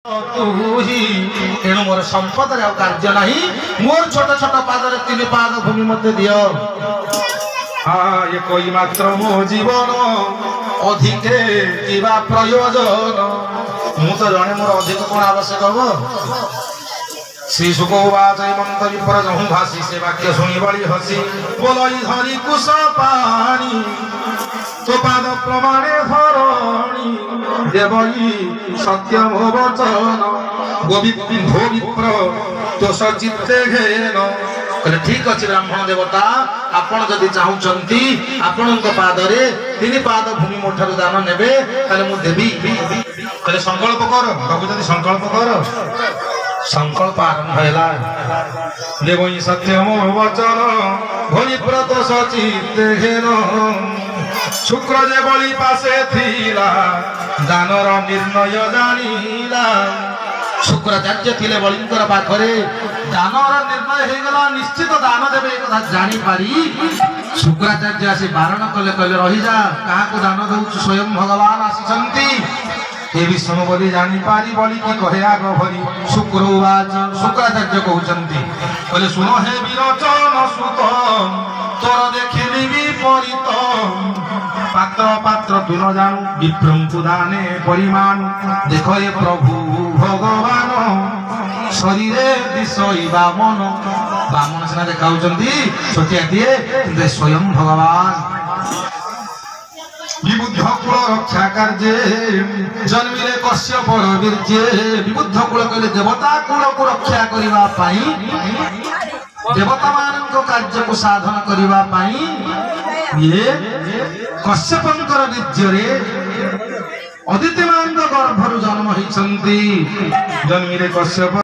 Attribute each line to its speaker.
Speaker 1: तेणु मोर संपद कार्य ना मोर छोट छोट पादर तीन पाद भूमि मत दियो। हाँ ये कोई मात्र मो जीवन अधिके किबा प्रयोजन मु तो जने मोर अधिक कौन आवश्यक हम। श्री सुखवाच मंत्र विपर जहूँ भासी से वाक्य शुणी बड़ी हसी बोलई धरी कुश पानी तो पाद प्रमाणे धरणी देवई सत्य मो वचन गोविप्र तो सचित्ते घेन कहले ठीक अच्छे ब्राह्मण देवता आपण जदि चाहूचंती आपण पादरे तीन पाद भूमि मोठार दान नेबे ताले मु देबी। कहले संकल्प कर बाबू जदि संकल्प कर। संकल्प आरंभ हैला देवई सत्य मो वचन गोविप्र तो सचित्ते घेन शुक्र जे बलि पासे थिला दानर निर्णय जानिला। शुक्राचार्य थिले बलिंकर पाखरे दानर निर्णय हो गला निश्चित दान देवे एक कथा जानी पारी शुक्राचार्य आसी बारण कले कहले रही जा कहा को दान दउछु स्वयं भगवान आसीचंती ए विष्णु बोली जानी पारी बोली की कहे आग भरी शुक्रवाच शुक्राचार्य कहउचंती कहले सुनो हे विरोचन सुत तोर देखिली विपरीत पात्र पात्र तू न जानू विप्रंकु दाने परिमाण देख ये प्रभु भगवान शरीरे दिशई बामन बामन सिना देखा छोटिया दिए स्वयं भगवान विबुद्ध कुल रक्षा कार्य जन्मिले कश्यप वीर्ये विबुद्ध कुल कहले देवता कुल को रक्षा करिवा पाई देवता मान कार्य को साधन करिवा पाई ये कश्यपंकर वीर्य अदिति मान गर्भरु जन्म होइछंती जन्मिले कश्यप।